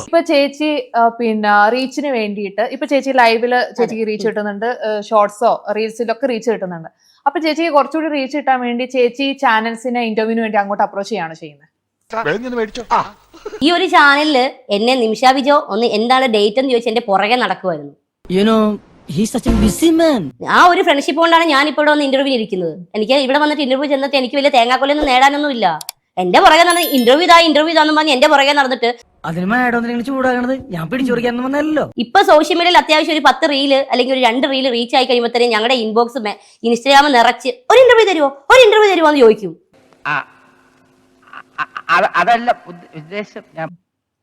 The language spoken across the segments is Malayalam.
ഇപ്പൊ ചേച്ചി പിന്നെ റീച്ചിന് വേണ്ടിയിട്ട് ഇപ്പൊ ചേച്ചി ലൈവില് ചേച്ചിക്ക് റീച്ച് കിട്ടുന്നുണ്ട്, ഷോർട്സോ റീൽസിലൊക്കെ റീച്ച് കിട്ടുന്നുണ്ട്. അപ്പൊ ചേച്ചിക്ക് കുറച്ചുകൂടി റീച്ച് കിട്ടാൻ വേണ്ടി ചേച്ചി ചാനൽസിനെ ഇന്റർവ്യൂവിന് വേണ്ടി അങ്ങോട്ട് അപ്രോച്ച് ചെയ്യാണ് ചെയ്യുന്നത്. ഈ ഒരു ചാനലില് എന്നെ നിമിഷ വിജോ ഒന്ന് എന്താണ് ഡേറ്റ് എന്ന് ചോദിച്ചാൽ എന്റെ പുറകെ നടക്കുമായിരുന്നു. ആ ഒരു ഫ്രണ്ട്ഷിപ്പ് കൊണ്ടാണ് ഞാൻ ഇപ്പോൾ ഇവിടെ വന്ന് ഇന്റർവ്യൂ ഇരിക്കുന്നത്. എനിക്ക് ഇവിടെ വന്നിട്ട് ഇന്റർവ്യൂ ചെന്നിട്ട് എനിക്ക് വലിയ തേങ്ങാക്കൊലൊന്നും നേടാനൊന്നും ഇല്ല. എന്റെ പുറകെ നടന്ന് ഇന്റർവ്യൂ ഇതാന്ന് പറഞ്ഞ് എന്റെ പുറകെ നടന്നിട്ട് ചൂടാകണത് ഞാൻ പിടിച്ചോടിക്കാനൊന്നും വന്നല്ലോ. ഇപ്പൊ സോഷ്യൽ മീഡിയയിൽ അത്യാവശ്യം ഒരു 10 റീല് അല്ലെങ്കിൽ ഒരു 2 റീല് റീച്ച് ആയി കഴിയുമ്പോഴത്തേനും ഞങ്ങളുടെ ഇൻബോക്സ് ഇൻസ്റ്റാഗ്രാം നിറച്ച് ഒരു ഇന്റർവ്യൂ തരുമോ എന്ന് ചോദിക്കും. അതല്ല ഉദ്ദേശം.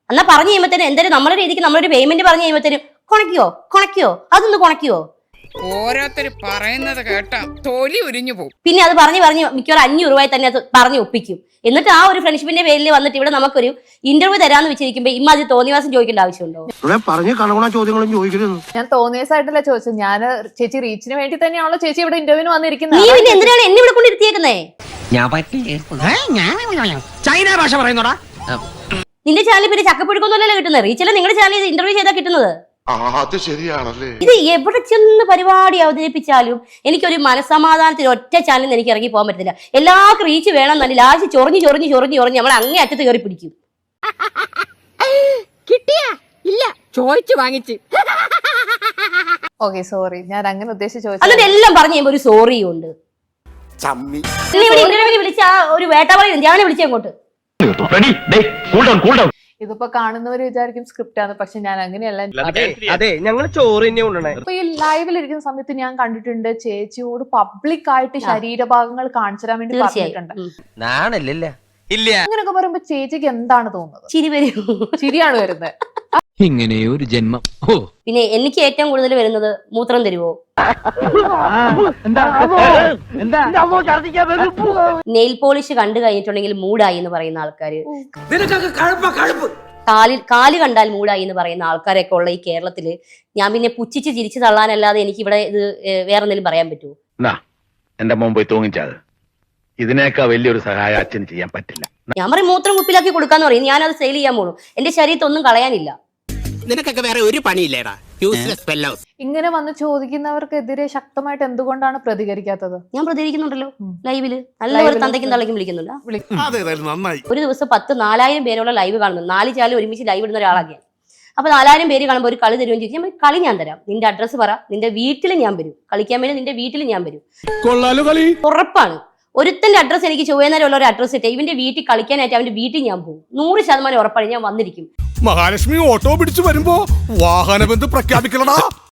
എന്നാ പറഞ്ഞു കഴിയുമ്പോഴത്തേനും എന്തായാലും നമ്മുടെ രീതിക്ക് നമ്മളൊരു പേയ്മെന്റ് പറഞ്ഞു കഴിയുമ്പോഴത്തേനും കൊണക്കിയോ അതൊന്ന് കൊണക്കിയോ. ഓരോരുത്തർ പറയുന്നത് കേട്ടാ തൊലി ഉരിഞ്ഞു പോകും. പിന്നെ അത് പറഞ്ഞു മിക്കവാറും 500 രൂപ തന്നെ അത് പറഞ്ഞു ഒപ്പിക്കും. എന്നിട്ട് ആ ഒരു ഫ്രണ്ട്ഷിപ്പിന്റെ പേരിൽ വന്നിട്ട് ഇവിടെ നമുക്കൊരു ഇന്റർവ്യൂ തരാന്ന് വെച്ചിരിക്കുമ്പോ ഇമ്മാതിരി തോന്നിവാസം ചോദിക്കേണ്ട ആവശ്യമുണ്ടോ? ഞാൻ തോന്നിയസായിട്ടല്ല ചോദിച്ചത്, ഞാൻ ചേച്ചി റീച്ചിന് വേണ്ടി തന്നെയാണല്ലോ ചേച്ചി ഇവിടെ ഇന്റർവ്യൂവിന് വന്നിരിക്കുന്നത്. നീ പിന്നെ എന്തിനാണ് എന്നെ ഇവിടെ കൊണ്ടിരുത്തിയേക്കുന്നേ? ചൈന ഭാഷ പറയുന്നോടാ. നിന്റെ ചാനലിൽ പിന്നെ ചക്കപ്പുഴുക്കൊന്നുമല്ലല്ലോ കിട്ടുന്നത്, റീച്ചല്ലേ നിങ്ങളുടെ ചാനലിൽ ഇന്റർവ്യൂ ചെയ്താൽ കിട്ടുന്നത്. അത് ശരിയാണല്ലേ. ഇത് എവിടെ ചെന്ന് പരിപാടി അവതരിപ്പിച്ചാലും എനിക്കൊരു മനസ്സമാധാനത്തിൽ ഒറ്റ ചാനലിൽ എനിക്ക് ഇറങ്ങി പോകാൻ പറ്റത്തില്ല. എല്ലാവർക്കും റീച്ച് വേണം എന്നല്ല, ലാസ്റ്റ് ചൊറിഞ്ഞ് നമ്മൾ അങ്ങേ അറ്റത്ത് കയറി പിടിക്കും. കിട്ടിയാ ഇല്ല ചോദിച്ചു വാങ്ങിച്ച്. ഓക്കെ സോറി, ഞാൻ അങ്ങനെ ഉദ്ദേശിച്ച് ചോദിച്ചു. എന്നിട്ട് എല്ലാം പറഞ്ഞു കഴിയുമ്പോ ഒരു സോറിയും ഉണ്ട്. ഇന്റർവ്യൂവിന് വിളിച്ച ആ ഒരു വേട്ടാവളി ഞാൻ വിളിച്ചേ അങ്ങോട്ട്. ഇതിപ്പോ കാണുന്നവര് വിചാരിക്കും സ്ക്രിപ്റ്റ് ആണ്, പക്ഷെ ഞാൻ അങ്ങനെയല്ല. അതെ ഞങ്ങൾ ചോറ് തന്നെ കൊണ്ടുവന്നേ. ഇപ്പൊ ഈ ലൈവിൽ ഇരിക്കുന്ന സമയത്ത് ഞാൻ കണ്ടിട്ടുണ്ട് ചേച്ചിയോട് പബ്ലിക് ആയിട്ട് ശരീരഭാഗങ്ങൾ കാണിച്ചു തരാൻ വേണ്ടി പറഞ്ഞിട്ടുണ്ട്. അങ്ങനെയൊക്കെ പറയുമ്പോ ചേച്ചിക്ക് എന്താണ് തോന്നുന്നത്? ചിരി വരും. ചിരിയാണ് വരുന്നത്. ഇങ്ങനെയൊരു ജന്മം. പിന്നെ എനിക്ക് ഏറ്റവും കൂടുതൽ വരുന്നത് മൂത്രം തരുവോ, നെയിൽ പോളിഷ് കണ്ടു കഴിഞ്ഞിട്ടുണ്ടെങ്കിൽ മൂടായി എന്ന് പറയുന്ന ആൾക്കാര്, കാല് കണ്ടാൽ മൂടായി എന്ന് പറയുന്ന ആൾക്കാരൊക്കെ ഉള്ള ഈ കേരളത്തില് ഞാൻ പിന്നെ പുച്ഛിച്ച് ചിരിച്ചു തള്ളാനല്ലാതെ എനിക്ക് ഇവിടെ ഇത് വേറെ എന്തെങ്കിലും പറയാൻ പറ്റുമോ? എന്റെ മുമ്പ് തൂങ്ങിച്ചത് ഇതിനേക്കാൾ വലിയൊരു സഹായം അച്ഛന് ചെയ്യാൻ പറ്റില്ല. ഞാൻ പറയും മൂത്രം കുപ്പിലാക്കി കൊടുക്കാന്ന് പറയും. ഞാനത് സെയിൽ ചെയ്യാൻ പോണു. എന്റെ ശരീരത്തിൽ ഒന്നും കളയാനില്ല. നിനക്കൊക്കെ വേറെ ഒരു പണിയില്ലേടാ. ഇങ്ങനെ വന്ന് ചോദിക്കുന്നവർക്കെതിരെ ശക്തമായിട്ട് എന്തുകൊണ്ടാണ് പ്രതികരിക്കാത്തത്? ഞാൻ പ്രതികരിക്കുന്നുണ്ടല്ലോ ലൈവില്. നല്ല തന്തയ്ക്കും തള്ളയ്ക്കും വിളിക്കുന്നുണ്ട്. ഒരു ദിവസം 4000 പേരോളം ലൈവ് കാണുന്നു. 4 ചാനൽ ഒരുമിച്ച് ലൈവ് ഇടുന്ന ഒരാളാണ്. അപ്പൊ 4000 പേര് കാണുമ്പോൾ ഒരു കളി തരുമെന്ന് ചോദിച്ചാൽ ഞാൻ കളി ഞാൻ തരാം. നിന്റെ അഡ്രസ്സ് പറ, നിന്റെ വീട്ടിൽ ഞാൻ വരും. കളിക്കാൻ വേണ്ടി നിന്റെ വീട്ടിൽ ഞാൻ വരും. ഉറപ്പാണ്. ഒരുത്തന്റെ അഡ്രസ്സ് എനിക്ക് ചൊവ്വേന്നേരം ഉള്ള ഒരു അഡ്രസ്സ് ഇട്ടേ ഇവന്റെ വീട്ടിൽ കളിക്കാനായിട്ട് അവന്റെ വീട്ടിൽ ഞാൻ പോകും. 100% ഉറപ്പാണ് ഞാൻ വന്നിരിക്കും. മഹാലക്ഷ്മി ഓട്ടോ പിടിച്ചു വരുമ്പോ വാഹനബന്ധം പ്രഖ്യാപിക്കണടാ.